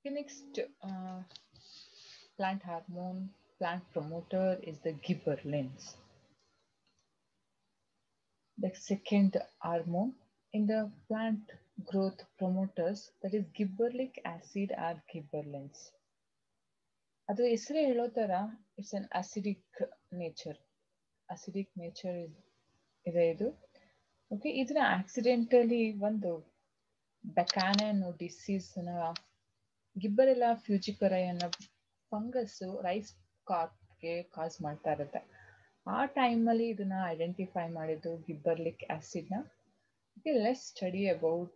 The next plant hormone, plant promoter is the gibberellins. The second hormone in the plant growth promoters, that is gibberellic acid or gibberellins. ಅದು ಹೆಸರೇ ಹೇಳೋ ತರ it's an acidic nature. Acidic nature ಇದೆ ಇದು. Okay, ಇದನ್ನ accidentally ಒಂದು ಬೆಕಾನನ್ disease ನ ಗಿಬ್ಬರೆಲ್ಲಾ ಫ್ಯೂಜಿಕರೈ ಅನ್ನೋ ಫಂಗಸ್ ರೈಸ್ ಕಾರ್ಪ್ಗೆ ಕಾಸ್ ಮಾಡ್ತಾ ಇರುತ್ತೆ. ಆ ಟೈಮಲ್ಲಿ ಇದನ್ನ ಐಡೆಂಟಿಫೈ ಮಾಡಿದ್ದು ಗಿಬ್ಬರ್ಲಿಕ್ ಆಸಿಡ್ನ. Okay, let's study about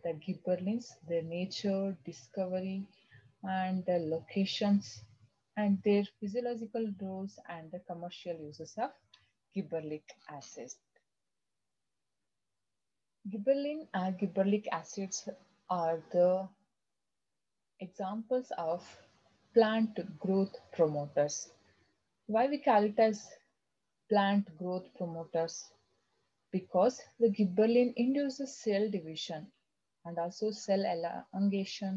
the gibberellins, their nature, discovery, and the locations, and their physiological roles and the commercial uses of gibberellic acid. Gibberellin and gibberellic acids are the examples of plant growth promoters. Why we call it as plant growth promoters? Because the gibberellin induces cell division and also cell elongation.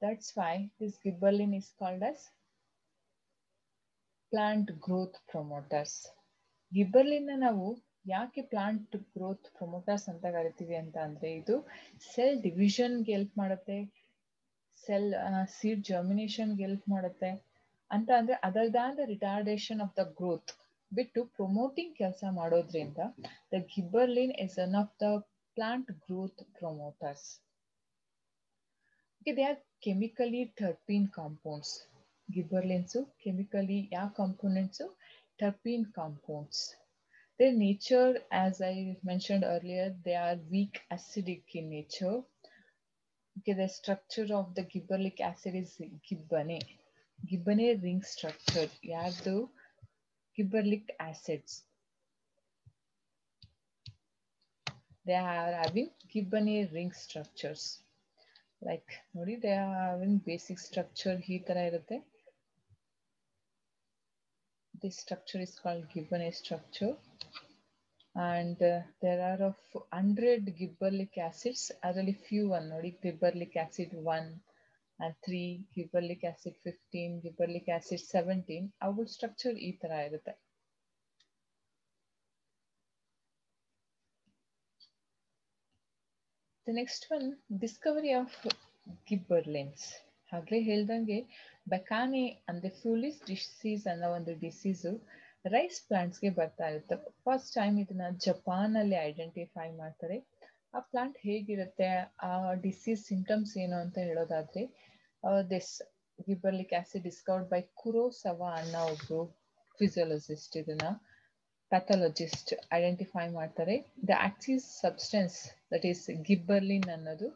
That's why this gibberellin is called as plant growth promoters. ಗಿಬ್ಬರ್ಲಿನ್ ನಾವು ಯಾಕೆ plant growth promoters ಅಂತ ಕರಿತೀವಿ ಅಂತ ಅಂದ್ರೆ, ಇದು cell ಡಿವಿಷನ್ಗೆ help ಮಾಡುತ್ತೆ, cell seed ಜರ್ಮಿನೇಷನ್ಗೆ ಹೆಲ್ಪ್ ಮಾಡುತ್ತೆ ಅಂತ ಅಂದ್ರೆ, other than the retardation of the growth ಬಿಟ್ಟು ಪ್ರೊಮೋಟಿಂಗ್ ಕೆಲಸ ಮಾಡೋದ್ರಿಂದ the gibberellin is one of the plant growth promoters. Okay, they are chemically terpene compounds. Gibberellins chemically ಯಾವ components? Terpene compounds. Their nature, as I mentioned earlier, they are weak acidic in nature. Okay, the structure of the gibberellic acid is gibbane. Gibbane ring structure. ಯಾರ್ದು? Gibberellic acids. They are having gibbane ring structures. Like ನೋಡಿ, they are having basic structure ಈ ತರ ಇರುತ್ತೆ. This structure is called gibbane structure, and there are of 100 gibberellic acids. ಅದರಲ್ಲಿ few one ನೋಡಿ, gibberellic acid 1 and 3, gibberellic acid 15, gibberellic acid 17. ಅವುಗಳ structure ಈ ತರ ಇರುತ್ತೆ. The next one, discovery of gibberellins. ಆಗ್ಲೇ ಹೇಳ್ದಂಗೆ ಬೆಕಾನೆ ಅಂದ್ರೆ ಫೂಲಿಶ್ ಡಿಸೀಸ್ ಅನ್ನೋ ಒಂದು ಡಿಸೀಸು ರೈಸ್ ಪ್ಲಾಂಟ್ಸ್ಗೆ ಬರ್ತಾ ಇರುತ್ತೆ. ಫಸ್ಟ್ ಟೈಮ್ ಇದನ್ನ ಜಪಾನ್ ಅಲ್ಲಿ ಐಡೆಂಟಿಫೈ ಮಾಡ್ತಾರೆ. ಆ ಪ್ಲಾಂಟ್ ಹೇಗಿರುತ್ತೆ, ಆ ಡಿಸೀಸ್ ಸಿಂಟಮ್ಸ್ ಏನು ಅಂತ ಹೇಳೋದಾದ್ರೆ, this gibberellic acid discovered by Kurosawa ಅನ್ನೋ ಒಬ್ರು ಫಿಸಿಯಾಲಜಿಸ್ಟ್ ಇದನ್ನ ಪ್ಯಾಥಾಲಜಿಸ್ಟ್ ಐಡೆಂಟಿಫೈ ಮಾಡ್ತಾರೆ. The active substance that is gibberellin ಅನ್ನೋದು,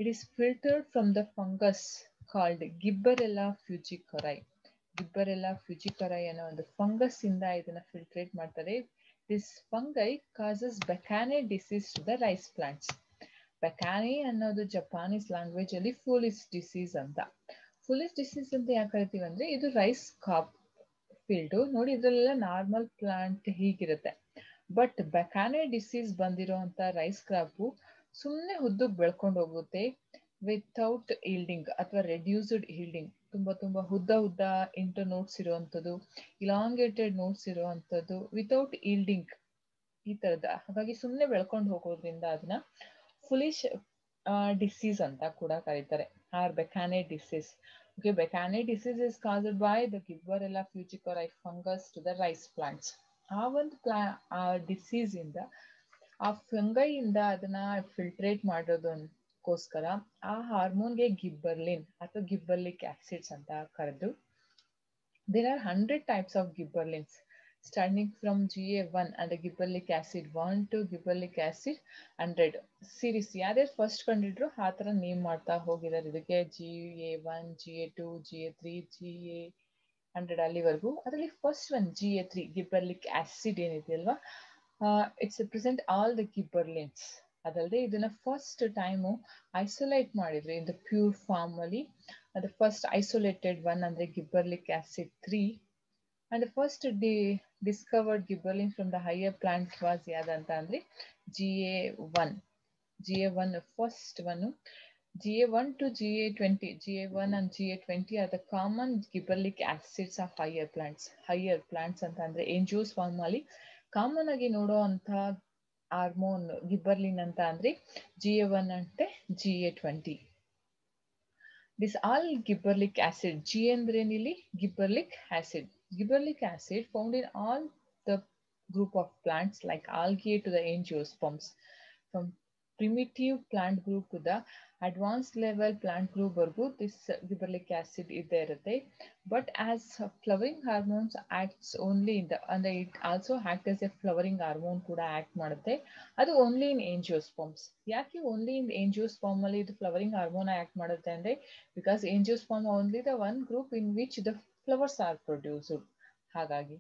it is filtered from the fungus called Gibberella fujikari. Gibberella fujikari ಅನ್ನೋ ಒಂದು ಫಂಗಸ್ ಇಂದ ಇದನ್ನ ಫಿಲ್ಟ್ರೇಟ್ ಮಾಡ್ತಾರೆ. This fungi causes Becane disease to the rice plants. Becane ಅನ್ನೋದು Japanese language ಅಲ್ಲಿ foolish disease ಅಂತ. Foolish disease ಅಂತ ಯಾಕೆ ಕರಿತೀವಿ ಅಂದ್ರೆ, ಇದು ರೈಸ್ ಕಾಪ್ ಫೀಲ್ಡ್ ನೋಡಿ, ಇದ್ರಲ್ಲೆಲ್ಲ ನಾರ್ಮಲ್ ಪ್ಲಾಂಟ್ ಹೀಗಿರುತ್ತೆ. ಬಟ್ ಬೆಕಾನೆ ಡಿಸೀಸ್ ಬಂದಿರೋ ಅಂತ ರೈಸ್ ಕ್ರಾಪು ಸುಮ್ಮನೆ ಉದ್ದಕ್ಕೆ ಬೆಳ್ಕೊಂಡು ಹೋಗುತ್ತೆ ವಿತೌಟ್ ಈಲ್ಡಿಂಗ್ ಅಥವಾ ರೆಡ್ಯೂಸ್ಡ್ ಈಲ್ಡಿಂಗ್. ತುಂಬಾ ಉದ್ದ ಇಂಟರ್ ನೋಟ್ಸ್ ಇರುವಂಥದ್ದು, ಇಲಾಂಗೇಟೆಡ್ ನೋಟ್ಸ್ ಇರುವಂಥದ್ದು, ವಿತೌಟ್ ಈಲ್ಡಿಂಗ್ ಈ ತರದ. ಹಾಗಾಗಿ ಸುಮ್ಮನೆ ಬೆಳ್ಕೊಂಡು ಹೋಗೋದ್ರಿಂದ ಅದನ್ನ ಫುಲಿಶ್ ಡಿಸೀಸ್ ಅಂತ ಕೂಡ ಕರೀತಾರೆ, or bakanae disease. Okay, Becane disease is caused by the Gibberella fujikari fungus to the rice plants. ಆ ಒಂದು ಡಿಸೀಸ್ ಇಂದ, ಆ ಫಂಗೈ ಇಂದ ಅದನ್ನ ಫಿಲ್ಟ್ರೇಟ್ ಮಾಡೋದಕ್ಕೋಸ್ಕರ ಆ ಹಾರ್ಮೋನ್ಗೆ ಗಿಬ್ಬರ್ಲಿನ್ ಅಥವಾ ಗಿಬ್ಬರ್ಲಿಕ್ ಆಸಿಡ್ಸ್ ಅಂತ ಕರೆದು. There are 100 types of gibberellins starting from GA1 and the gibberellic acid 1 to gibberellic acid 100 series. ಯಾರ್ಯಾರು ಫಸ್ಟ್ ಕಂಡಿದ್ರು ಆ ಥರ ನೇಮ್ ಮಾಡ್ತಾ ಹೋಗಿದ್ದಾರೆ ಇದಕ್ಕೆ. GA1, GA2, GA3, GA100 ಅಲ್ಲಿವರೆಗೂ. ಅದರಲ್ಲಿ first one GA3 gibberellic acid ಏನಿದೆಯಲ್ವಾ, it's present all the gibberellins. ಅದಲ್ಲದೆ ಇದನ್ನ ಫಸ್ಟ್ ಟೈಮು ಐಸೋಲೇಟ್ ಮಾಡಿದ್ರು ಇನ್ ದ ಪ್ಯೂರ್ ಫಾರ್ಮ್ ಅಲ್ಲಿ. ಅದು ಫಸ್ಟ್ ಐಸೋಲೇಟೆಡ್ ಒನ್ ಅಂದ್ರೆ ಗಿಬ್ಬರ್ಲಿಕ್ acid 3. and the first discovered gibberellin from the higher plant was ಯಾವ್ದಂತ ಅಂದ್ರೆ GA1. GA1 first one. GA1 to GA20, GA1 and GA20 are the common gibberellic acids of higher plants. Higher plants ಅಂತಂದ್ರೆ angiosperm ಅಲ್ಲಿ common ಆಗಿ ನೋಡುವಂತ hormone ಗಿಬ್ಬರ್ಲಿನ್ ಅಂತ ಅಂದ್ರೆ GA1 ಅಂತೆ GA20. This all gibberellic acid, G ಅಂದ್ರೆ ಇಲ್ಲಿ gibberellic acid. Gibberellic acid found in all the group of plants like algae to the angiosperms. From primitive plant group to the advanced level plant group ವರ್ಗೂ this gibberellic acid ಇದೆ ಇರುತ್ತೆ. But as flowering hormones acts only in the, and it also act as a flowering hormone ಕೂಡ act ಮಾಡುತ್ತೆ. ಅದು only in angiosperms. ಯಾಕೆ only in angiosperm ಅಲ್ಲಿ ಇದು flowering hormone act ಮಾಡುತ್ತೆ ಅಂದ್ರೆ because angiosperm only the one group in which the flowers are produced. ಹಾಗಾಗಿ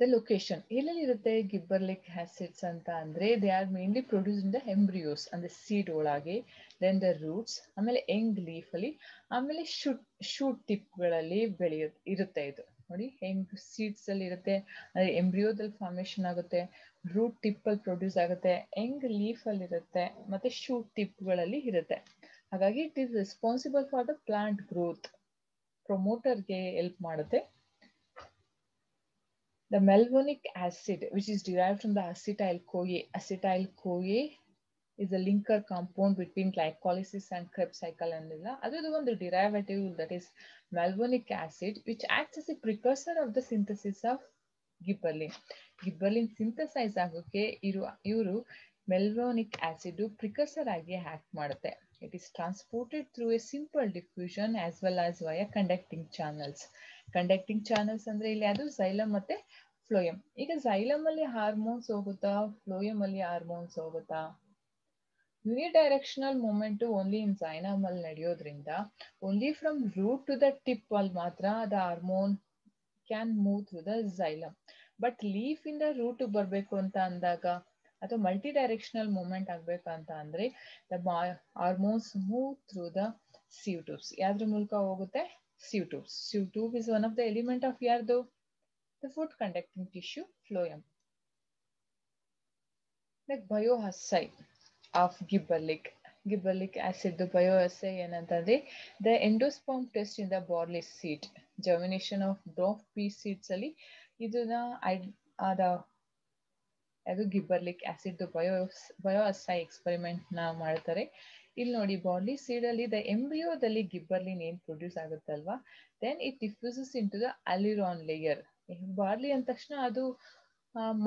the location ಎಲ್ಲೆಲ್ಲಿರುತ್ತೆ ಗಿಬ್ಬರ್ಲಿಕ್ acids ಅಂತ ಅಂದ್ರೆ they are mainly produced in the embryos ಅಂದ್ರೆ seed ಒಳಗೆ, then the roots, ಆಮೇಲೆ ಯಂಗ್ ಲೀಫ್ ಅಲ್ಲಿ, ಆಮೇಲೆ ಶೂಟ್ ಟಿಪ್ ಗಳಲ್ಲಿ ಇರುತ್ತೆ. ಇದು ನೋಡಿ ಹೆಂಗ್ ಸೀಡ್ಸ್ ಅಲ್ಲಿ ಇರುತ್ತೆ ಅಂದ್ರೆ ಎಂಬ್ರಿಯೋದಲ್ಲಿ ಫಾರ್ಮೇಶನ್ ಆಗುತ್ತೆ, ರೂಟ್ ಟಿಪ್ ಅಲ್ಲಿ ಪ್ರೊಡ್ಯೂಸ್ ಆಗುತ್ತೆ, ಯಂಗ್ ಲೀಫ್ ಅಲ್ಲಿ ಇರುತ್ತೆ, ಮತ್ತೆ ಶೂಟ್ ಟಿಪ್ ಗಳಲ್ಲಿ ಇರುತ್ತೆ. ಹಾಗಾಗಿ it is responsible for the plant growth, ಪ್ರೊಮೋಟರ್ಗೆ ಹೆಲ್ಪ್ ಮಾಡುತ್ತೆ. The malonic acid, which is derived from the acetyl-CoA. Acetyl-CoA is a linker compound between glycolysis and Krebs cycle. That's the derivative, that is malonic acid, which acts as a precursor of the synthesis of gibberellin. Gibberellin synthesize ಆಗೋಕೆ ಇವರು malonic acid precursor ಆಗಿ act ಮಾಡುತ್ತೆ. It is transported through a simple diffusion as well as via conducting channels. Conducting channels ಅಂದ್ರೆ ಇಲ್ಲಿ ಅದು xylem ಮತ್ತೆ phloem. ಈಗ xylem ಅಲ್ಲಿ ಹಾರ್ಮೋನ್ಸ್ ಹೋಗುತ್ತಾ, ಫ್ಲೋಯಮ್ ಅಲ್ಲಿ ಹಾರ್ಮೋನ್ಸ್ ಹೋಗುತ್ತಾ? Unidirectional movement only in xylem ಅಲ್ಲಿ ನಡೆಯೋದ್ರಿಂದ only from root to the tip ಅಲ್ಲಿ ಮಾತ್ರ the hormone can move through the xylem. But leaf ಇಂದ ರೂಟ್ ಬರಬೇಕು ಅಂತ ಅಂದಾಗ ಅಥವಾ ಮಲ್ಟಿ ಡೈರೆಕ್ಷನಲ್ ಮೂವ್ಮೆಂಟ್ ಆಗ್ಬೇಕಂತ ಅಂದ್ರೆ the hormones move through the sieve tubes. ಯಾವ್ದ್ರ ಮೂಲಕ ಹೋಗುತ್ತೆ? Sieve tubes. Sieve tube is one of the element of yardo, the food conducting tissue, phloem. The bioassay of gibberellic acid, the bioassay ಏನಂತಂದ್ರೆ the endosperm test in the barley seed, germination of dwarf pea seeds ಅಲ್ಲಿ ಇದನ್ನ ಅದು ಗಿಬ್ಬರ್ಲಿಕ್ acid ಬಯೋಅಸ್ಸೈ experiment ನ ಮಾಡ್ತಾರೆ. ಇಲ್ಲಿ ನೋಡಿ barley seed ಅಲ್ಲಿ the ಎಂಬ್ರಿಯೋದಲ್ಲಿ ಗಿಬ್ಬರ್ಲಿನ್ ಏನ್ ಪ್ರೊಡ್ಯೂಸ್ ಆಗುತ್ತಲ್ವಾ, then it diffuses into the aleurone layer. Barley ಅಂದ ತಕ್ಷಣ ಅದು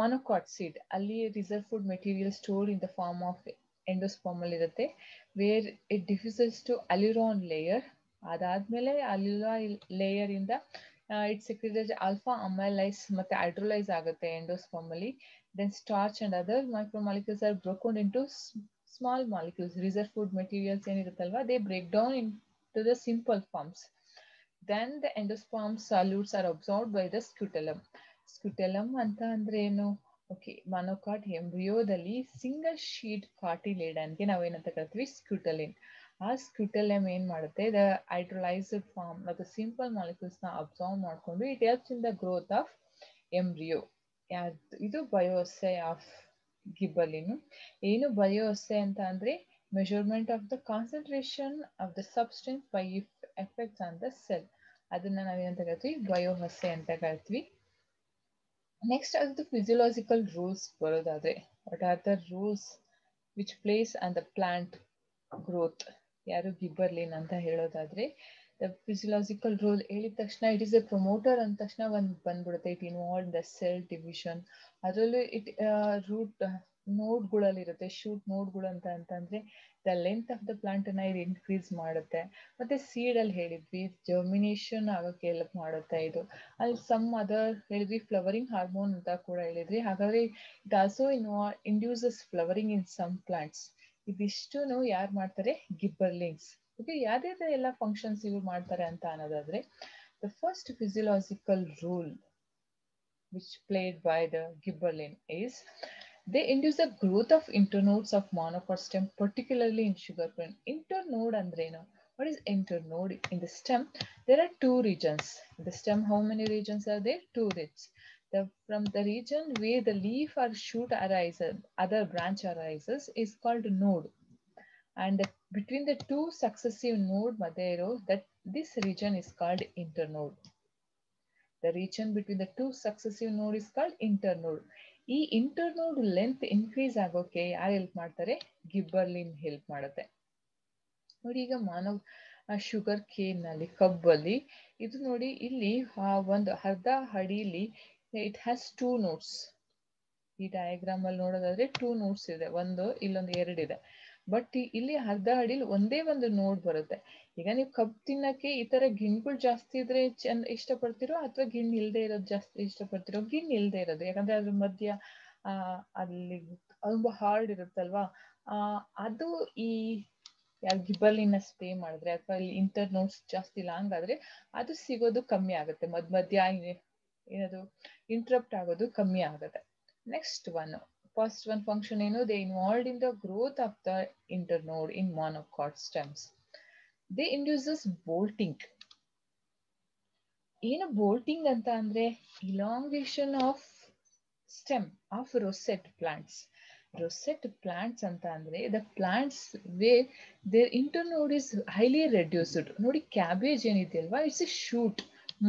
ಮೊನೊಕಾಟ್ ಸೀಡ್, ಅಲ್ಲಿ reserve food material stored in the form of endosperm ಅಲ್ಲಿ ಇರುತ್ತೆ, where it diffuses to aleurone layer. ಅದಾದ್ಮೇಲೆ ಅಲಿರಾ ಲೇಯರ್ ಇಂದ ಇಟ್ ಸೆಕ್ರೆಟೆಡ್ ಆಲ್ಫಾ ಅಮೈಲೈಸ್ ಮತ್ತೆ hydrolyse ಆಗುತ್ತೆ ಎಂಡೋಸ್ಪರ್ಮ್ ಅಲ್ಲಿ. Then starch and other micromolecules are broken into small molecules. Reserve food materials ಏನಿರುತ್ತಲ್ವಾ, they break down into the simple forms. Then the endosperm solutes are absorbed by the scutellum. Scutellum ಅಂತ ಅಂದ್ರೆ ಏನು? Okay, monocot ಎಂಬ್ರಿಯೋದಲ್ಲಿ single sheet ಕಾರ್ಟಿಲೇಡನ್ಗೆ ನಾವೇನಂತ ಕರಿತೀವಿ? Scutellum. ಆ scutellum ಏನ್ ಮಾಡುತ್ತೆ, ದ ಹೈಡ್ರೋಲೈಸ್ಡ್ ಫಾರ್ಮ್ ಮತ್ತು ಸಿಂಪಲ್ ಮಾಲಿಕ್ಯೂಲ್ಸ್ ನ ಅಬ್ಸಾರ್ವ್ ಮಾಡ್ಕೊಂಡು it helps in the growth of embryo. ಇದು ಬಯೋಅಸ್ಸೇ ಆಫ್ ಗಿಬ್ಬರ್ಲಿನ್. ಏನು ಬಯೋಅಸ್ಸೇ ಅಂತ ಅಂದ್ರೆ measurement of the concentration of the substance by effects on the cell. ಅದನ್ನ ನಾವೇನಂತ ಕರಿತೀವಿ? ಬಯೋಅಸ್ಸೇ ಅಂತ ಕರಿತೀವಿ. ನೆಕ್ಸ್ಟ್ ಅದು ಫಿಸಿಯೋಲಾಜಿಕಲ್ ರೂಲ್ಸ್ ಬರೋದಾದ್ರೆ, what are the roles which place on the plant growth? ಯಾರು ಗಿಬ್ಬರ್ಲಿನ್ ಅಂತ ಹೇಳೋದಾದ್ರೆ, ದ ಫಿಸಿಯೋಲಾಜಿಕಲ್ ರೂಲ್ ಹೇಳಿದ ತಕ್ಷಣ ಇಟ್ ಇಸ್ ಎ ಪ್ರೊಮೋಟರ್ ಅಂದ ತಕ್ಷಣ ಒಂದು ಬಂದ್ಬಿಡುತ್ತೆ. It involve the cell division. ಅದರಲ್ಲೂ ಇಟ್ ರೂಟ್ ನೋಡ್ಗಳಲ್ಲಿ ಇರುತ್ತೆ, ಶೂಟ್ ನೋಡ್ಗಳು ಅಂತಂದ್ರೆ the length of the plant ಅನ್ನ ಇದು ಇನ್ಕ್ರೀಸ್ ಮಾಡುತ್ತೆ. ಮತ್ತೆ ಸೀಡ್ ಅಲ್ಲಿ ಹೇಳಿದ್ವಿ ಜರ್ಮಿನೇಷನ್ ಆಗೋಕ್ಕೆ ಹೆಲ್ಪ್ ಮಾಡುತ್ತೆ. ಇದು ಅಲ್ಲಿ ಸಮ್ ಅದರ್ ಹೇಳಿದ್ವಿ ಫ್ಲವರಿಂಗ್ ಹಾರ್ಮೋನ್ ಅಂತ ಕೂಡ ಹೇಳಿದ್ವಿ. ಹಾಗಾದ್ರೆ it also induces flowering in some plants. ಇದಿಷ್ಟು ಯಾರು ಮಾಡ್ತಾರೆ? ಗಿಬ್ಬರ್ಲಿನ್ಸ್. ಓಕೆ, ಯಾವ್ಯಾವ ಎಲ್ಲ ಫಂಕ್ಷನ್ಸ್ ಇವ್ರು ಮಾಡ್ತಾರೆ ಅಂತ ಅನ್ನೋದಾದ್ರೆ, the first physiological rule which played by the gibberellin is they induce the growth of internodes of monocot stem, particularly in sugarcane. Internode andreno? What is internode? In the stem there are two regions. In the stem, how many regions are there? Two regions. From the region where the leaf or shoot arises, other branch arises, is called node. and between the two successive node ಮಧ್ಯೆ ಇರೋ that this region is called internode. The region between the two successive node is called internode. ಈ internode length increase ಆಗೋಕೆ ಯಾರು help ಮಾಡ್ತಾರೆ? ಗಿಬ್ಬರ್ಲಿನ್ help ಮಾಡುತ್ತೆ. ನೋಡಿ ಈಗ ಮಾನವ್ sugar cane ನಲ್ಲಿ ಕಬ್ಬಲ್ಲಿ ಇದು ನೋಡಿ ಇಲ್ಲಿ ಒಂದು ಅರ್ಧ ಅಡಿಲಿ ಇಟ್ ಹ್ಯಾಸ್ 2 ನೋಟ್ಸ್. ಈ ಡಯಾಗ್ರಾಮ್ ಅಲ್ಲಿ ನೋಡೋದಾದ್ರೆ 2 ನೋಟ್ಸ್ ಇದೆ, ಒಂದು ಇಲ್ಲೊಂದು 2 ಇದೆ. ಬಟ್ ಇಲ್ಲಿ ಅರ್ಧ ಅಡಿಲಿ ಒಂದೇ ಒಂದು ನೋಡ್ ಬರುತ್ತೆ. ಈಗ ನೀವು ಕಬ್ಬು ತಿನ್ನಕ್ಕೆ ಈ ತರ ಗಿಣ್ಗಳು ಜಾಸ್ತಿ ಇದ್ರೆ ಇಷ್ಟಪಡ್ತಿರೋ ಅಥವಾ ಗಿಣ್ ಇಲ್ದೇ ಇರೋದು ಜಾಸ್ತಿ ಇಷ್ಟಪಡ್ತಿರೋ? ಗಿಣ್ ಇಲ್ದೇ ಇರೋದು, ಯಾಕಂದ್ರೆ ಅದ್ರ ಮಧ್ಯ ಅಲ್ಲಿ ತುಂಬಾ ಹಾರ್ಡ್ ಇರುತ್ತಲ್ವಾ, ಅದು ಈ ಗಿಬ್ಬರ್ಲಿನ ಸ್ಪ್ರೇ ಮಾಡಿದ್ರೆ ಅಥವಾ ಇಲ್ಲಿ ಇಂಟರ್ ನೋಟ್ಸ್ ಜಾಸ್ತಿ ಲಾಂಗ್ ಆದ್ರೆ ಅದು ಸಿಗೋದು ಕಮ್ಮಿ ಆಗುತ್ತೆ, ಮಧ್ಯ ಏನದು ಇಂಟ್ರಪ್ಟ್ ಆಗೋದು ಕಮ್ಮಿ ಆಗುತ್ತೆ. Next one, first one function ಏನು? They involved in the growth of the internode in monocot stems. They induces bolting. ಏನು ಬೋಲ್ಟಿಂಗ್ ಅಂತ ಅಂದ್ರೆ elongation of stem of rosette plants. Rosette plants ಅಂತ ಅಂದ್ರೆ the plants where their internode is highly reduced. ನೋಡಿ cabbage ಏನಿದೆಯಲ್ವಾ, it's a shoot,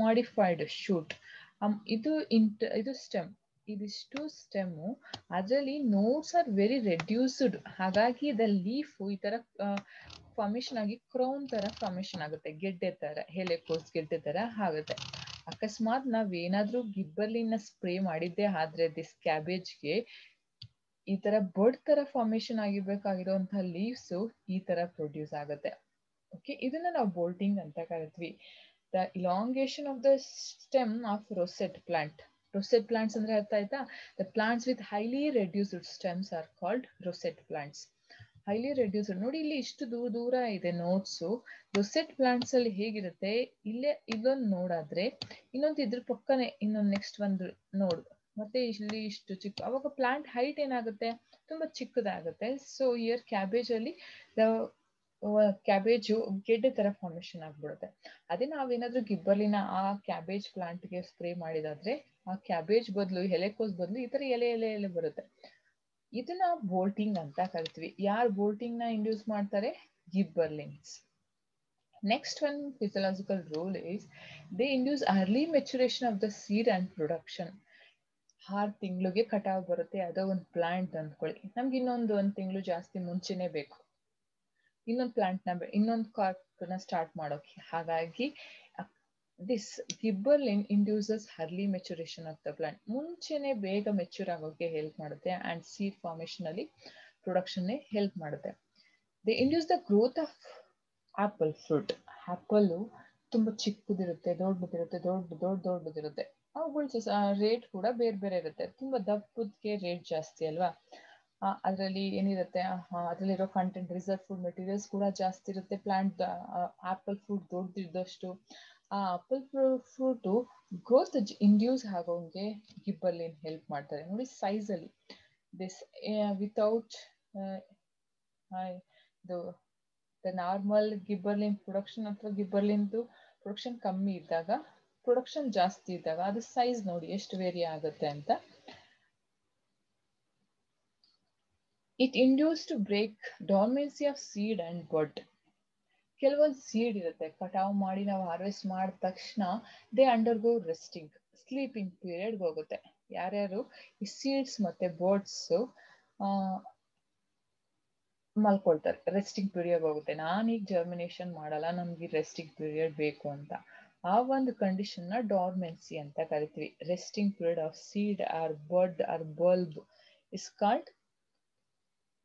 modified shoot. ಇದು stem, ಇದಿಷ್ಟು stem, ಅದರಲ್ಲಿ ನೋಟ್ಸ್ ಆರ್ ವೆರಿ ರೆಡ್ಯೂಸ್ಡ್. ಹಾಗಾಗಿ ದ ಲೀಫ್ ಈ ತರ ಫಾರ್ಮೇಶನ್ ಆಗಿ ಕ್ರೌನ್ ತರ ಫಾರ್ಮೇಶನ್ ಆಗುತ್ತೆ, ಗೆಡ್ಡೆ ತರ, ಎಲೆಕೋಸ್ ಗೆಡ್ಡೆ ತರ ಆಗುತ್ತೆ. ಅಕಸ್ಮಾತ್ ನಾವೇನಾದ್ರೂ ಗಿಬ್ಬರ್ಲಿನ ಸ್ಪ್ರೇ ಮಾಡಿದ್ದೆ ಆದ್ರೆ ದಿಸ್ ಕ್ಯಾಬೇಜ್ಗೆ ಈ ತರ ಬರ್ಡ್ ತರ ಫಾರ್ಮೇಶನ್ ಆಗಿರ್ಬೇಕಾಗಿರುವಂತಹ ಲೀವ್ಸ್ ಈ ತರ ಪ್ರೊಡ್ಯೂಸ್ ಆಗುತ್ತೆ. ಓಕೆ, ಇದನ್ನ ನಾವು ಬೋಲ್ಟಿಂಗ್ ಅಂತ ಕರಿತೀವಿ. The elongation of the stem of rosette plant. Rosette plants ಅಂದ್ರೆ ಅರ್ಥ ಆಯ್ತಾ? The plants with highly reduced stems are called rosette plants. Highly reduced ನೋಡಿ, ಇಲ್ಲಿ ಇಷ್ಟು ದೂರ ಇದೆ ನೋಟ್ಸ್. ರೋಸೆಟ್ ಪ್ಲಾಂಟ್ಸ್ ಅಲ್ಲಿ ಹೇಗಿರುತ್ತೆ, ಇಲ್ಲೇ ಇದೊಂದು ನೋಡಾದ್ರೆ ಇನ್ನೊಂದು ಇದ್ರ ಪಕ್ಕನೆ ಇನ್ನೊಂದು ನೆಕ್ಸ್ಟ್ ಒಂದು ನೋಡ್, ಮತ್ತೆ ಇಲ್ಲಿ ಇಷ್ಟು ಚಿಕ್ಕ, ಅವಾಗ ಪ್ಲಾಂಟ್ ಹೈಟ್ ಏನಾಗುತ್ತೆ, ತುಂಬಾ ಚಿಕ್ಕದಾಗುತ್ತೆ. ಸೊ ಇಯರ್ ಕ್ಯಾಬೇಜ್ ಅಲ್ಲಿ ಕ್ಯಾಬೇಜು ಗೆಡ್ಡೆ ತರ ಫಾರ್ಮೇಶನ್ ಆಗ್ಬಿಡುತ್ತೆ. ಅದೇ ನಾವೇನಾದ್ರೂ ಗಿಬ್ಬರ್ಲಿನ ಆ ಕ್ಯಾಬೇಜ್ ಪ್ಲಾಂಟ್ಗೆ ಸ್ಪ್ರೇ ಮಾಡಿದಾದ್ರೆ ಆ ಕ್ಯಾಬೇಜ್ ಬದಲು, ಎಲೆಕೋಸ್ ಬದಲು ಈ ತರ ಎಲೆ ಬರುತ್ತೆ. ಇದನ್ನ ಬೋಲ್ಟಿಂಗ್ ಅಂತ ಕರಿತೀವಿ. ಯಾರು ಬೋಲ್ಟಿಂಗ್ ನ ಇಂಡ್ಯೂಸ್ ಮಾಡ್ತಾರೆ? Gibberellins. Next one physiological role is they induce early maturation of the seed and production. 6 ತಿಂಗಳಿಗೆ ಕಟಾವ್ ಬರುತ್ತೆ ಅದೋ ಒಂದು ಪ್ಲಾಂಟ್ ಅಂದ್ಕೊಳ್ಳಿ, ನಮ್ಗೆ ಇನ್ನೊಂದು 1 ತಿಂಗಳು ಜಾಸ್ತಿ ಮುಂಚೆನೆ ಬೇಕು ಇನ್ನೊಂದು ಪ್ಲಾಂಟ್ ಇನ್ನೊಂದು ಕಾರ್ಕ್ ನ ಸ್ಟಾರ್ಟ್ ಮಾಡೋಕೆ. ಹಾಗಾಗಿ this gibberellin induces early maturation of the plant. ಮುಂಚೆನೆ ಬೇಗ ಮೆಚೂರ್ ಆಗೋಕೆ ಹೆಲ್ಪ್ ಮಾಡುತ್ತೆ ಅಂಡ್ ಸೀಡ್ ಫಾರ್ಮೇಶನ್ ಅಲ್ಲಿ ಪ್ರೊಡಕ್ಷನ್ ಹೆಲ್ಪ್ ಮಾಡುತ್ತೆ. They induce the growth of apple fruit. Apple ತುಂಬಾ ಚಿಕ್ಕದಿರುತ್ತೆ, ದೊಡ್ಡದಿರುತ್ತೆ. ಅವುಗಳ ರೇಟ್ ಕೂಡ ಬೇರೆ ಇರುತ್ತೆ. ತುಂಬಾ ದಪ್ಪಕ್ಕೆ ರೇಟ್ ಜಾಸ್ತಿ ಅಲ್ವಾ. ಅದರಲ್ಲಿ ಏನಿರುತ್ತೆ, ಅದರಲ್ಲಿರೋ ಕಂಟೆಂಟ್, ರಿಸರ್ವ್ ಫುಡ್ ಮೆಟೀರಿಯಲ್ಸ್ ಕೂಡ ಜಾಸ್ತಿ ಇರುತ್ತೆ. ಪ್ಲಾಂಟ್ ಆಪಲ್ ಫ್ರೂಟ್ ದೊಡ್ಡದಿದ್ದಷ್ಟು ಆ ಆಪಲ್ ಫ್ರೂಟು ಗ್ರೋತ್ ಇಂಡ್ಯೂಸ್ ಆಗೋಂಗೆ ಗಿಬ್ಬರ್ಲಿನ್ ಹೆಲ್ಪ್ ಮಾಡ್ತಾರೆ. ನೋಡಿ ಸೈಜ್ ಅಲ್ಲಿ this without the normal gibberellin production ಅಥವಾ ಗಿಬ್ಬರ್ಲಿನ್ದು ಪ್ರೊಡಕ್ಷನ್ ಕಮ್ಮಿ ಇದ್ದಾಗ, ಪ್ರೊಡಕ್ಷನ್ ಜಾಸ್ತಿ ಇದ್ದಾಗ ಅದು ಸೈಜ್ ನೋಡಿ ಎಷ್ಟು ವೇರಿ ಆಗುತ್ತೆ ಅಂತ. It induce to break dormancy of seed and bud. ಕೆಲವೊಂದು ಸೀಡ್ ಇರುತ್ತೆ, ಕಟಾವ್ ಮಾಡಿ ನಾವು ಹಾರ್ವೆಸ್ಟ್ ಮಾಡಿದ ತಕ್ಷಣ ದೇ ಅಂಡರ್ಗೋ ರೆಸ್ಟಿಂಗ್, ಸ್ಲೀಪಿಂಗ್ ಪೀರಿಯಡ್ಗೆ ಹೋಗುತ್ತೆ. ಯಾರ್ಯಾರು ಈ ಸೀಡ್ಸ್ ಮತ್ತೆ ಬರ್ಡ್ಸ್ ಮಲ್ಕೊಳ್ತಾರೆ, ರೆಸ್ಟಿಂಗ್ ಪೀರಿಯಡ್ ಹೋಗುತ್ತೆ. ನಾನೀಗ ಜರ್ಮಿನೇಷನ್ ಮಾಡಲ್ಲ, ನಮ್ಗೆ ರೆಸ್ಟಿಂಗ್ ಪೀರಿಯಡ್ ಬೇಕು ಅಂತ. ಆ ಒಂದು ಕಂಡೀಷನ್ ನ ಡಾರ್ಮೆನ್ಸಿ ಅಂತ ಕರಿತೀವಿ. Resting period of seed or bud or bulb is called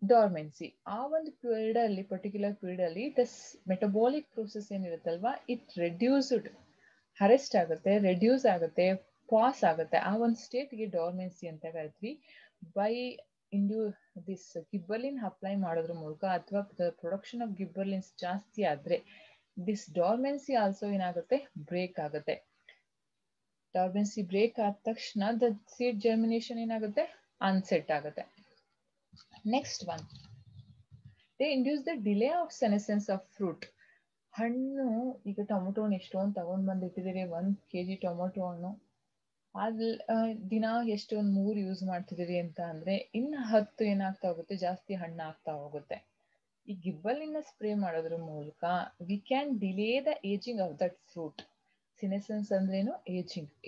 dormancy. ಆ ಒಂದು ಪೀರಿಯಡ್ ಅಲ್ಲಿ, ಪರ್ಟಿಕ್ಯುಲರ್ ಪೀರಿಯಡ್ ಅಲ್ಲಿ ದಸ್ ಮೆಟಬಾಲಿಕ್ ಪ್ರೋಸೆಸ್ ಏನಿರುತ್ತಲ್ವಾ, ಇಟ್ ರೆಡ್ಯೂಸ್ಡ್, ಅರೆಸ್ಟ್ ಆಗುತ್ತೆ, ರೆಡ್ಯೂಸ್ ಆಗುತ್ತೆ, ಪಾಸ್ ಆಗುತ್ತೆ. ಆ ಒಂದು ಸ್ಟೇಟ್ಗೆ ಡಾರ್ಮೆನ್ಸಿ ಅಂತ ಕರಿತೀವಿ. ಬೈ ದಿಸ್ ಗಿಬ್ಬರ್ಲಿನ್ ಅಪ್ಲೈ ಮಾಡೋದ್ರ ಮೂಲಕ ಅಥವಾ ಪ್ರೊಡಕ್ಷನ್ ಆಫ್ ಗಿಬ್ಬರ್ಲಿನ್ಸ್ ಜಾಸ್ತಿ ಆದ್ರೆ ದಿಸ್ ಡಾರ್ಮೆನ್ಸಿ ಆಲ್ಸೋ ಏನಾಗುತ್ತೆ, ಬ್ರೇಕ್ ಆಗುತ್ತೆ. ಡಾರ್ಮೆನ್ಸಿ ಬ್ರೇಕ್ ಆದ ತಕ್ಷಣ ದ ಸೀಡ್ ಜರ್ಮಿನೇಷನ್ ಏನಾಗುತ್ತೆ, ಅನ್ಸೆಟ್ ಆಗುತ್ತೆ. Next one, they induce the delay of senescence of fruit. ಹಣ್ಣು, ಈಗ ಟೊಮೊಟೊ ಹಣ್ಣು ಎಷ್ಟೊಂದು ತಗೊಂಡ್ ಬಂದಿಟ್ಟಿದ್ದೀರಿ, 1 kg ಟೊಮೊಟೊ ಹಣ್ಣು ದಿನ ಎಷ್ಟೊಂದು 3 ಯೂಸ್ ಮಾಡ್ತಿದ್ದೀರಿ ಅಂತ ಅಂದ್ರೆ ಇನ್ನು 10 ಏನಾಗ್ತಾ ಹೋಗುತ್ತೆ, ಜಾಸ್ತಿ ಹಣ್ಣು ಆಗ್ತಾ ಹೋಗುತ್ತೆ. ಈ ಗಿಬ್ಬಲಿನ ಸ್ಪ್ರೇ ಮಾಡೋದ್ರ ಮೂಲಕ we can delay the ageing of that fruit. Senescence ಅಂದ್ರೇನು?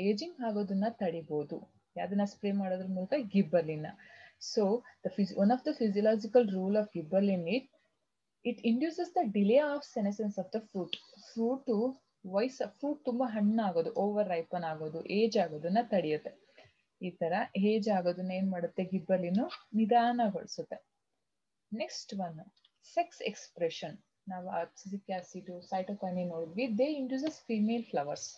ಏಜಿಂಗ್ ಆಗೋದನ್ನ ತಡಿಬಹುದು. ಯಾವ್ದನ್ನ ಸ್ಪ್ರೇ ಮಾಡೋದ್ರ ಮೂಲಕ? ಗಿಬ್ಬಲಿನ. So one of the physiological role of gibberellin it induces the delay of senescence of the fruit. Fruit ತುಂಬಾ ಹಣ್ಣಾಗೋದು, ಓವರ್ ರೈಪನ್ ಆಗೋದು, ಏಜ್ ಆಗೋದನ್ನ ತಡೆಯುತ್ತೆ. ಈ ತರ ಏಜ್ ಆಗೋದನ್ನ ಏನ್ ಮಾಡುತ್ತೆ? ಗಿಬ್ಬಲಿನು ನಿಧಾನಗೊಳಿಸುತ್ತೆ. Next one, sex expression. ನಾವು ಅಬ್ಸಿಸಿಕ್ ಆಸಿಡ್, ಸೈಟೋಕೈನಿನ್ ನೋಡಿದ್ವಿ. They induces female flowers,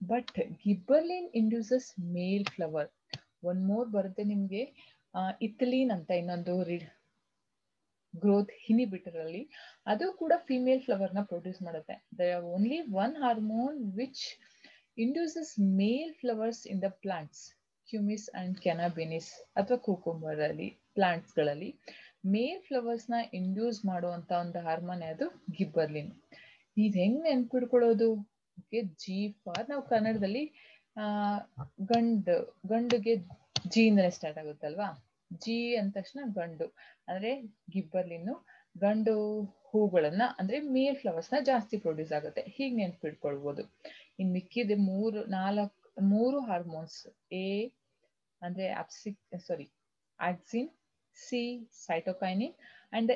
but ಗಿಬ್ಬಲಿನ್ induces male flower. One more ಬರುತ್ತೆ ನಿಮ್ಗೆ, ಇಥಿಲೀನ್ ಅಂತ ಇನ್ನೊಂದು ಗ್ರೋತ್ ಇನ್ಹಿಬಿಟರ್ ಅಲ್ಲಿ, ಅದು ಕೂಡ ಫಿಮೇಲ್ ಫ್ಲವರ್ ನ ಪ್ರೊಡ್ಯೂಸ್ ಮಾಡುತ್ತೆ. There are only one hormone which induces male flowers in the plants, cucumis and cannabis ಅಥವಾ ಕುಕುಂಬರ್ ಅಲ್ಲಿ, ಪ್ಲಾಂಟ್ಸ್ ಗಳಲ್ಲಿ ಮೇಲ್ ಫ್ಲವರ್ಸ್ ನ ಇಂಡ್ಯೂಸ್ ಮಾಡುವಂತ ಒಂದು ಹಾರ್ಮೋನ್ ಅದು ಗಿಬ್ಬರ್ಲಿನ್. ಇದ್ ಹೆಂಗ್ ನೆನ್ಪಿಡ್ಕೊಳ್ಳೋದು? ಜಿ ಫಾರ್, ನಾವು ಕನ್ನಡದಲ್ಲಿ ಗಂಡುಗೆ ಜಿ ಇಂದನೇ ಸ್ಟಾರ್ಟ್ ಆಗುತ್ತಲ್ವಾ? ಜಿ ಅಂದ ತಕ್ಷಣ ಗಂಡು ಅಂದ್ರೆ ಗಿಬ್ಬರ್ಲಿನ್ನು ಗಂಡು ಹೂಗಳನ್ನ ಅಂದ್ರೆ ಮೇಲ್ ಫ್ಲವರ್ಸ್ ನ ಜಾಸ್ತಿ ಪ್ರೊಡ್ಯೂಸ್ ಆಗುತ್ತೆ. ಹೀಗೆ ನೆನ್ಪಿಟ್ಕೊಳ್ಬಹುದು. ಇನ್ ಮಿಕ್ಕಿದ ಮೂರು ಹಾರ್ಮೋನ್ಸ್, ಎ ಅಂದ್ರೆ ಆಕ್ಸಿನ್, ಸಿ ಸೈಟೋಕೈನಿನ್ ಅಂಡ್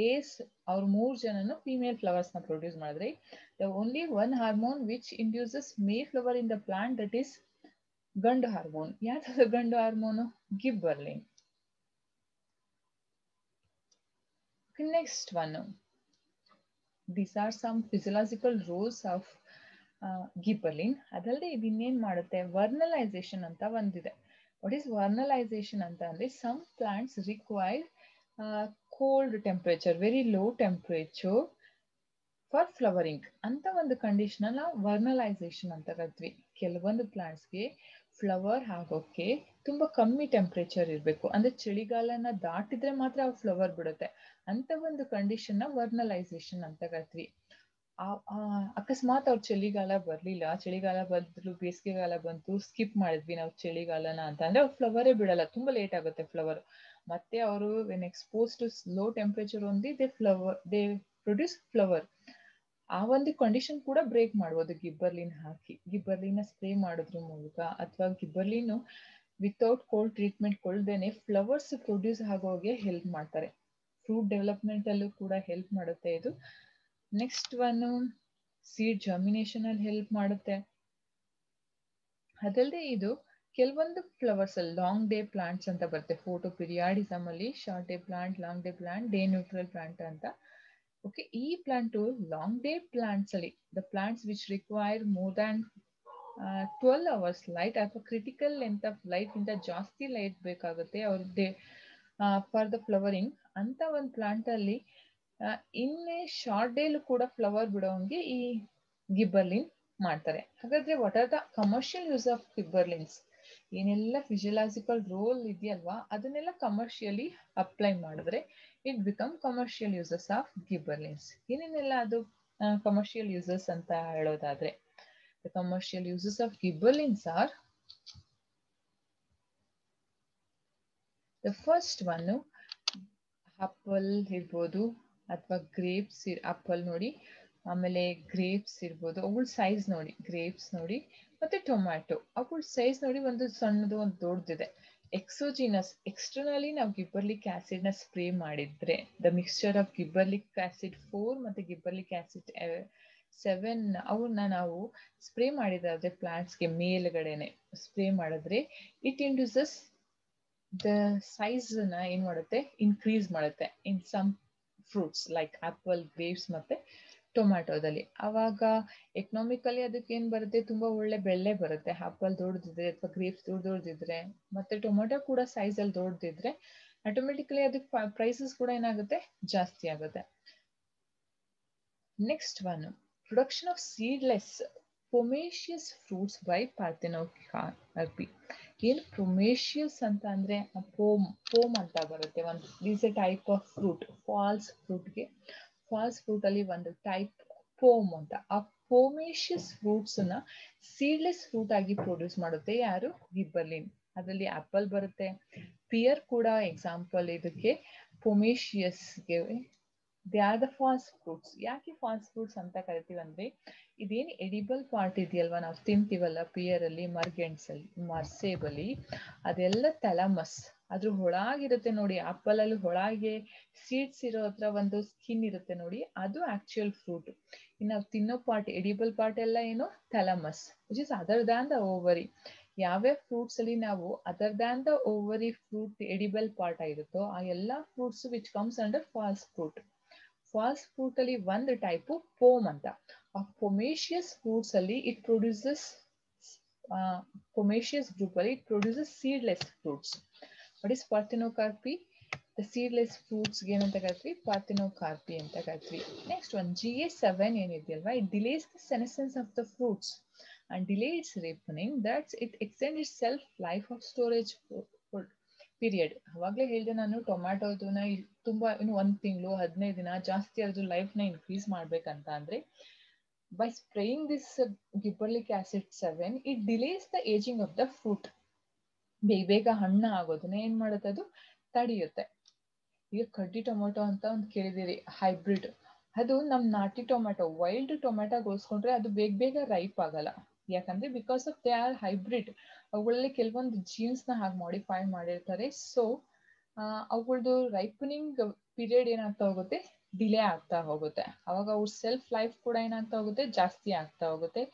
ಏಸ್ ಅವ್ರ 3 ಜನನು ಫಿಮೇಲ್ ಫ್ಲವರ್ಸ್ ನ ಪ್ರೊಡ್ಯೂಸ್ ಮಾಡಿದ್ರೆ, the only one hormone which induces male flower in the plant, that is ಗಂಡು ಹಾರ್ಮೋನ್. ಯಾವ್ದು ಗಂಡು hormone? Gibberellin. Next one, these are some physiological roles of gibberellin. ಅದಲ್ಲದೆ ಇದು ಇನ್ನೇನ್ ಮಾಡುತ್ತೆ? ವರ್ನಲೈಸೇಷನ್ ಅಂತ ಒಂದಿದೆ. ವಾಟ್ ಈಸ್ ವರ್ನಲೈಸೇಷನ್ ಅಂತ ಅಂದ್ರೆ, some plants require cold temperature, very low temperature for flowering ಅಂತ ಒಂದು ಕಂಡೀಷನ್ ನಾವು ವರ್ನಲೈಸೇಷನ್ ಅಂತ ಕರಿತೀವಿ. ಕೆಲವೊಂದು ಪ್ಲಾಂಟ್ಸ್ಗೆ ಫ್ಲವರ್ ಆಗೋಕೆ ತುಂಬಾ ಕಮ್ಮಿ ಟೆಂಪರೇಚರ್ ಇರಬೇಕು, ಅಂದ್ರೆ ಚಳಿಗಾಲನ ದಾಟಿದ್ರೆ ಮಾತ್ರ ಅವು ಫ್ಲವರ್ ಬಿಡುತ್ತೆ. ಅಂತ ಒಂದು ಕಂಡೀಷನ್ ನ ವರ್ನಲೈಸೇಷನ್ ಅಂತ ಕರಿತೀವಿ. ಅಕಸ್ಮಾತ್ ಅವ್ರು ಚಳಿಗಾಲ ಬರ್ಲಿಲ್ಲ, ಚಳಿಗಾಲ ಬದಲು ಬೇಸಿಗೆಗಾಲ ಬಂತು, ಸ್ಕಿಪ್ ಮಾಡಿದ್ವಿ ನಾವು ಚಳಿಗಾಲನ ಅಂತ ಅಂದ್ರೆ ಅವ್ರು ಫ್ಲವರೇ ಬಿಡಲ್ಲ, ತುಂಬಾ ಲೇಟ್ ಆಗುತ್ತೆ ಫ್ಲವರ್. ಮತ್ತೆ ಅವರು when expose to low temperature only they produce flower. ಆ ಒಂದು ಕಂಡೀಷನ್ ಕೂಡ ಬ್ರೇಕ್ ಮಾಡ್ಬೋದು ಗಿಬ್ಬರ್ಲಿನ್ ಹಾಕಿ. ಗಿಬ್ಬರ್ಲಿನ ಸ್ಪ್ರೇ ಮಾಡೋದ್ರ ಮೂಲಕ ಅಥವಾ ಗಿಬ್ಬರ್ಲಿನ್ ವಿತೌಟ್ ಕೋಲ್ಡ್ ಟ್ರೀಟ್ಮೆಂಟ್ ಕೊಳ್ದೇನೆ ಫ್ಲವರ್ಸ್ ಪ್ರೊಡ್ಯೂಸ್ ಆಗೋಗೆ ಹೆಲ್ಪ್ ಮಾಡ್ತಾರೆ. ಫ್ರೂಟ್ ಡೆವಲಪ್ಮೆಂಟ್ ಅಲ್ಲೂ ಕೂಡ ಹೆಲ್ಪ್ ಮಾಡುತ್ತೆ ಇದು. ನೆಕ್ಸ್ಟ್ ಒನ್, ಸೀಡ್ ಜರ್ಮಿನೇಷನ್ ಅಲ್ಲಿ ಹೆಲ್ಪ್ ಮಾಡುತ್ತೆ. ಅದಲ್ಲದೆ ಇದು ಕೆಲವೊಂದು ಫ್ಲವರ್ಸ್ ಅಲ್ಲಿ ಲಾಂಗ್ ಡೇ ಪ್ಲಾಂಟ್ಸ್ ಅಂತ ಬರುತ್ತೆ. ಫೋಟೋ ಪಿರಿಯಾಡಿಸಮ್ ಅಲ್ಲಿ short day plant, long day plant, day neutral plant ಅಂತ. ಓಕೆ, ಈ ಪ್ಲಾಂಟು ಲಾಂಗ್ ಡೇ ಪ್ಲಾಂಟ್ಸ್ ಅಲ್ಲಿ, the plants which require more than 12 hours light ಅಥವಾ ಕ್ರಿಟಿಕಲ್ ಲೆಂತ್ ಆಫ್ ಲೈಟ್ ಇಂದ ಜಾಸ್ತಿ ಲೈಟ್ ಬೇಕಾಗುತ್ತೆ ಅವ್ರದ್ದೇ ಫಾರ್ ದ ಫ್ಲವರಿಂಗ್. ಅಂತ ಒಂದು ಪ್ಲಾಂಟ್ ಅಲ್ಲಿ ಇನ್ನೇ ಶಾರ್ಟ್ ಡೇಲು ಕೂಡ ಫ್ಲವರ್ ಬಿಡೋಂಗೆ ಈ ಗಿಬ್ಬರ್ಲಿನ್ ಮಾಡ್ತಾರೆ. ಹಾಗಾದ್ರೆ what are the commercial use of gibberellins? ಏನೆಲ್ಲ ಫಿಸಿಯಲಾಜಿಕಲ್ ರೋಲ್ ಇದೆಯಲ್ವಾ, ಅದನ್ನೆಲ್ಲ ಕಮರ್ಷಿಯಲಿ ಅಪ್ಲೈ ಮಾಡಿದ್ರೆ it become commercial uses of gibberellins. ಏನೇನೆಲ್ಲ ಅದು ಕಮರ್ಷಿಯಲ್ ಯೂಸಸ್ ಅಂತ ಹೇಳೋದಾದ್ರೆ, the commercial uses of gibberellins are, the first one apple ಇರ್ಬೋದು ಅಥವಾ ಗ್ರೇಪ್ಸ್. ಆಪಲ್ ನೋಡಿ, ಆಮೇಲೆ ಗ್ರೇಪ್ಸ್ ಇರ್ಬೋದು, ಅವುಗಳ ಸೈಜ್ ನೋಡಿ, ಗ್ರೇಪ್ಸ್ ನೋಡಿ, ಮತ್ತೆ ಟೊಮ್ಯಾಟೊ ಅವುಗಳ ಸೈಜ್ ನೋಡಿ, ಒಂದು ಸಣ್ಣದು ಒಂದು ದೊಡ್ಡದಿದೆ. ಎಕ್ಸೋಜಿನಸ್, ಎಕ್ಸ್ಟರ್ನಲಿ ನಾವು ಗಿಬ್ಬರ್ಲಿಕ್ ಆಸಿಡ್ ನ ಸ್ಪ್ರೇ ಮಾಡಿದ್ರೆ, the mixture of gibberellic acid 4 ಮತ್ತೆ ಗಿಬ್ಬರ್ಲಿಕ್ ಆಸಿಡ್ 7 ಅವನ್ನ ನಾವು ಸ್ಪ್ರೇ ಮಾಡಿದ್ರೆ ಪ್ಲಾಂಟ್ಸ್ಗೆ ಮೇಲ್ಗಡೆನೆ ಸ್ಪ್ರೇ ಮಾಡಿದ್ರೆ, ಇಟ್ ಇಂಡ್ಯೂಸಸ್ ದ ಸೈಜ್ ನ ಏನ್ ಮಾಡುತ್ತೆ? ಇನ್ಕ್ರೀಸ್ ಮಾಡುತ್ತೆ in some fruits like apple, grapes ಮತ್ತೆ ಟೊಮ್ಯಾಟೋದಲ್ಲಿ. ಅವಾಗ ಎಕನಾಮಿಕಲಿ ಅದಕ್ಕೆ ಏನ್ ಬರುತ್ತೆ? ತುಂಬಾ ಒಳ್ಳೆ ಬೆಲೆ ಬರುತ್ತೆ. ಆಪಲ್ ದೊಡ್ಡದಿದ್ರೆ ಅಥವಾ ಗ್ರೇಪ್ಸ್ ದೊಡ್ಡದಿದ್ರೆ ಮತ್ತೆ ಟೊಮ್ಯಾಟೊ ಕೂಡ ಸೈಜ್ ಅಲ್ಲಿ ದೊಡ್ಡದಿದ್ರೆ ಆಟೋಮೆಟಿಕಲಿ ಅದಕ್ಕೆ ಪ್ರೈಸಸ್ ಕೂಡ ಏನಾಗುತ್ತೆ? ಜಾಸ್ತಿ ಆಗುತ್ತೆ. Next one, production of seedless pomaceous fruits by parthenocarpy. ಏನು ಪ್ರೊಮೇಶಿಯಸ್ ಅಂತ ಅಂದ್ರೆ ಪೋಮ್ ಅಂತ ಬರುತ್ತೆ ಒಂದು. This a type of fruit, false fruit ಅಲ್ಲಿ ಒಂದು ಟೈಪ್ ಪೋಮ್ ಅಂತ. ಆ ಪೊಮೇಶಿಯಸ್ ಫ್ರೂಟ್ಸ್ ನ ಸೀಡ್ಲೆಸ್ ಫ್ರೂಟ್ ಆಗಿ ಪ್ರೊಡ್ಯೂಸ್ ಮಾಡುತ್ತೆ ಯಾರು? ಗಿಬ್ಬರ್ಲಿನ್. ಅದರಲ್ಲಿ ಆಪಲ್ ಬರುತ್ತೆ. ಪಿಯರ್ ಕೂಡ ಎಕ್ಸಾಂಪಲ್ ಇದಕ್ಕೆ. ಪೊಮೇಶಿಯಸ್ಗೆ ದೇ ಆರ್ ದ ಫಾಸ್ಟ್ ಫ್ರೂಟ್ಸ್. ಯಾಕೆ ಫಾಸ್ಟ್ ಫ್ರೂಟ್ಸ್ ಅಂತ ಕರಿತೀವಿ ಅಂದ್ರೆ, ಇದೇನು ಎಡಿಬಲ್ ಪಾರ್ಟ್ ಇದೆಯಲ್ವಾ, ನಾವು ತಿಂತೀವಲ್ಲ ಪಿಯರ್ ಅಲ್ಲಿ, ಮರ್ಗೆಂಟ್ಸಲ್ಲಿ, ಮರ್ಸೇಬಲಿ, ಅದೆಲ್ಲ ಥಾಲಮಸ್ ಅದ್ರ ಒಳಗಿರುತ್ತೆ ನೋಡಿ. ಆಪಲ್ ಅಲ್ಲಿ ಒಳಗೆ ಸೀಡ್ಸ್ ಇರೋ ಹತ್ರ ಒಂದು ಸ್ಕಿನ್ ಇರುತ್ತೆ ನೋಡಿ, ಅದು ಆಕ್ಚುಯಲ್ ಫ್ರೂಟ್. ಇನ್ನು ನಾವು ತಿನ್ನೋ ಪಾರ್ಟ್, ಎಡಿಬಲ್ ಪಾರ್ಟ್ ಎಲ್ಲ ಏನು, thalamus, which is other than the ovary. ಯಾವ್ಯಾವ ಫ್ರೂಟ್ಸ್ ಅಲ್ಲಿ ನಾವು other than the ovary fruit edible part ಆಗಿರುತ್ತೋ ಆ ಎಲ್ಲಾ ಫ್ರೂಟ್ಸ್ ವಿಚ್ ಕಮ್ಸ್ ಅಂಡರ್ ಫಾಸ್ಟ್ ಫ್ರೂಟ್. ಫಾಸ್ಟ್ ಫ್ರೂಟ್ ಅಲ್ಲಿ ಒಂದು ಟೈಪು ಪೋಮ್ ಅಂತ. ಆ ಪೊಮೇಶಿಯಸ್ ಫ್ರೂಟ್ಸ್ ಅಲ್ಲಿ ಇಟ್ ಪ್ರೊಡ್ಯೂಸಸ್, ಪೊಮೇಶಿಯಸ್ ಗ್ರೂಪ್ ಅಲ್ಲಿ it produces seedless fruits. What is parthenocarpy? The seedless fruits ಏನಂತ ಕರಿತೀವಿ, ಪಾರ್ಥೆನೋಕಾರ್ಪಿ ಅಂತ ಕರಿತೀವಿ. ನೆಕ್ಸ್ಟ್ ಒನ್ GA7 ಏನಿದೆಯಲ್ವಾ, it delays the ಸೆನೆಸೆನ್ಸ್ of the fruits and delay its ripening, that it extends its shelf life of storage period. ಅವಾಗಲೇ ಹೇಳಿದೆ ನಾನು, ಟೊಮ್ಯಾಟೋದನ್ನ ತುಂಬಾ ಇನ್ನು 1 ತಿಂಗಳು 15 ದಿನ ಜಾಸ್ತಿ ಅದ್ರ ಲೈಫ್ನ ಇನ್ಕ್ರೀಸ್ ಮಾಡ್ಬೇಕಂತ ಅಂದ್ರೆ, by spraying this gibberellic acid 7, it delays the aging of the fruit. ಬೇಗ ಹಣ್ಣು ಆಗೋದನ್ನ ಏನ್ ಮಾಡುತ್ತೆ, ಅದು ತಡೆಯುತ್ತೆ. ಈಗ ಕಡ್ಡಿ ಟೊಮೆಟೊ ಅಂತ ಒಂದು ಕೇಳಿದಿರಿ, ಹೈಬ್ರಿಡ್. ಅದು ನಮ್ ನಾಟಿ ಟೊಮೆಟೊ, ವೈಲ್ಡ್ ಟೊಮೆಟೊ ಹೋಲಿಸ್ಕೊಂಡ್ರೆ ಅದು ಬೇಗ ರೈಪ್ ಆಗಲ್ಲ. ಯಾಕಂದ್ರೆ because of they are hybrid. ಅವುಗಳಲ್ಲಿ ಕೆಲವೊಂದು ಜೀನ್ಸ್ ನ ಹಾಗೆ ಮಾಡಿಫೈ ಮಾಡಿರ್ತಾರೆ. ಸೊ ಅವುಗಳದ್ದು ರೈಪನಿಂಗ್ ಪೀರಿಯಡ್ ಏನಾಗ್ತಾ ಹೋಗುತ್ತೆ, ಡಿಲೇ ಆಗ್ತಾ ಹೋಗುತ್ತೆ. ಅವಾಗ ಅವ್ರ ಸೆಲ್ಫ್ ಲೈಫ್ ಕೂಡ ಏನಾಗ್ತಾ ಹೋಗುತ್ತೆ, ಜಾಸ್ತಿ ಆಗ್ತಾ ಹೋಗುತ್ತೆ.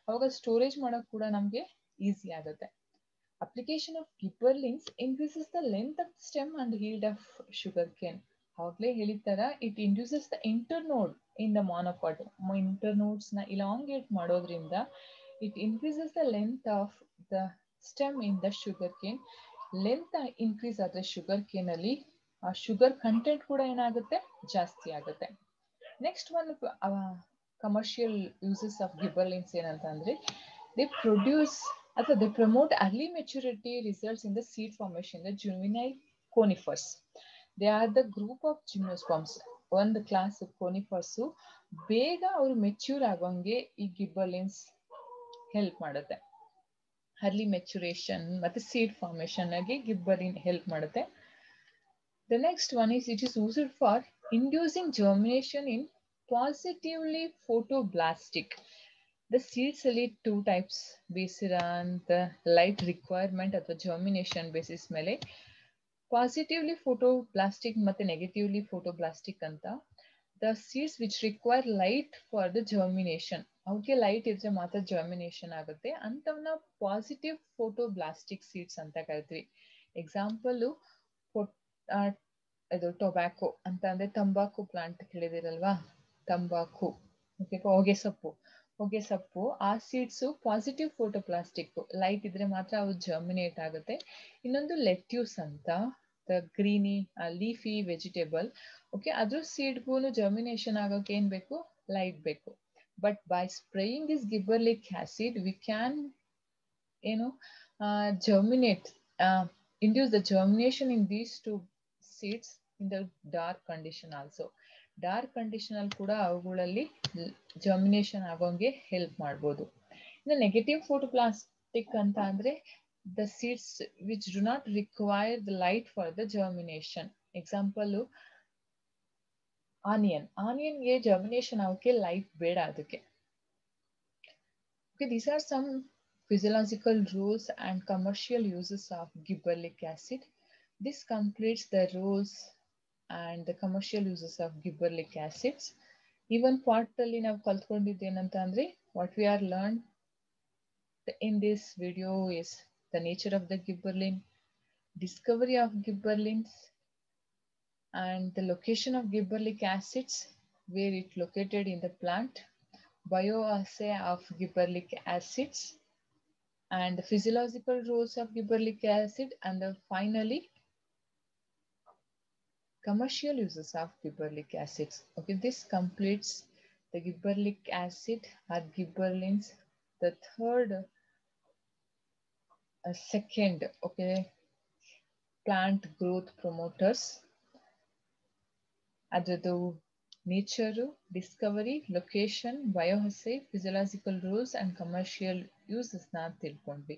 ಅವಾಗ ಸ್ಟೋರೇಜ್ ಮಾಡೋಕೆ ಕೂಡ ನಮ್ಗೆ ಈಸಿ ಆಗುತ್ತೆ. Application of gibberellins increases the length of the stem and yield of sugarcane. ಆಗಲೇ ಹೇಳಿದ it induces the internode in the monocot. Internodes ನ elongate ಮಾಡೋದ್ರಿಂದ it increases the length of the stem in the sugarcane. Length increase ಆದ್ರೆ sugarcane ಅಲ್ಲಿ ಆ sugar content ಕೂಡ ಏನಾಗುತ್ತೆ, ಜಾಸ್ತಿ ಆಗುತ್ತೆ. Next one commercial uses of gibberellins ಏನಂತ ಅಂದ್ರೆ, they promote early maturity results in the seed formation, the juvenile conifers. They are the group of gymnosperms. ಒಂದು ಕ್ಲಾಸ್ conifers ಬೇಗ ಅವರು ಮೆಚ್ಯೂರ್ ಆಗೋಂಗೆ ಈ ಗಿಬ್ಬರ್ಲಿನ್ಸ್ ಹೆಲ್ಪ್ ಮಾಡುತ್ತೆ. ಅರ್ಲಿ ಮೆಚುರೇಷನ್ ಮತ್ತೆ ಸೀಡ್ ಫಾರ್ಮೇಶನ್ ಆಗಿ ಗಿಬ್ಬರ್ಲಿನ್ help ಮಾಡುತ್ತೆ. The next one is, it is used for inducing germination in positively photoblastic. The seeds ಅಲ್ಲಿ 2 types based on the light requirement ಅಥವಾ germination basis ಮೇಲೆ ಪಾಸಿಟಿವ್ಲಿ ಫೋಟೋಬ್ಲಾಸ್ಟಿಕ್ ಮತ್ತೆ negatively ಫೋಟೋಬ್ಲಾಸ್ಟಿಕ್ ಅಂತ. The seeds which require light for the germination, ಅವಕ್ಕೆ light ಇದ್ರೆ ಮಾತ್ರ germination ಆಗುತ್ತೆ, ಅಂತವನ್ನ positive ಫೋಟೋಬ್ಲಾಸ್ಟಿಕ್ seeds ಅಂತ ಕರಿತೀವಿ. ಎಕ್ಸಾಂಪಲ್ ಇದು ಟೊಬ್ಯಾಕೊ ಅಂತ ಅಂದ್ರೆ ತಂಬಾಕು ಪ್ಲಾಂಟ್ ಕೇಳಿದಿರಲ್ವಾ, ತಂಬಾಕು, ಹೊಗೆ ಸೊಪ್ಪು, ಆ ಸೀಡ್ಸು ಪಾಸಿಟಿವ್ ಫೋಟೋಪ್ಲಾಸ್ಟಿಕ್, ಲೈಟ್ ಇದ್ರೆ ಮಾತ್ರ ಅವು ಜರ್ಮಿನೇಟ್ ಆಗುತ್ತೆ. ಇನ್ನೊಂದು ಲೆಟ್ಯೂಸ್ ಅಂತ, the greeny leafy vegetable, okay, ಅದ್ರ ಸೀಡ್ಗೂ ಜರ್ಮಿನೇಷನ್ ಆಗೋಕೆ ಏನ್ ಬೇಕು, ಲೈಟ್ ಬೇಕು. But by spraying this gibberellic acid we can germinate, induce the germination in these 2 seeds in the dark condition also. Dark condition ಅಲ್ಲಿ ಕೂಡ ಅವುಗಳಲ್ಲಿ ಜರ್ಮಿನೇಷನ್ ಆಗೋಂಗೆ ಹೆಲ್ಪ್ ಮಾಡ್ಬೋದು. ಇನ್ನು ನೆಗೆಟಿವ್ ಫೋಟೋಪ್ಲಾಸ್ಟಿಕ್ ಅಂತ ಅಂದ್ರೆ the seeds which do not require the light for the germination. Example ಆನಿಯನ್ಗೆ germination ಆಗೋಕೆ light ಬೇಡ ಅದಕ್ಕೆ. Okay, these are some physiological rules and commercial uses of gibberellic acid. This completes the rules and the commercial uses of gibberellic acids. Even part alli ನಾವು ಕಲ್ತ್ಕೊಂಡಿದ್ದು ಏನಂತ ಅಂದ್ರೆ, what we are learned in this video is the nature of the gibberellin, discovery of gibberellins, and the location of gibberellic acids, where it located in the plant, bioassay of gibberellic acids, and the physiological roles of gibberellic acid, and finally commercial uses of gibberellic acids. Okay, this completes the gibberellic acid or gibberellins, the second plant growth promoters. Adradu nature, discovery, location, bioassay, physiological rules and commercial uses na tilkondvi.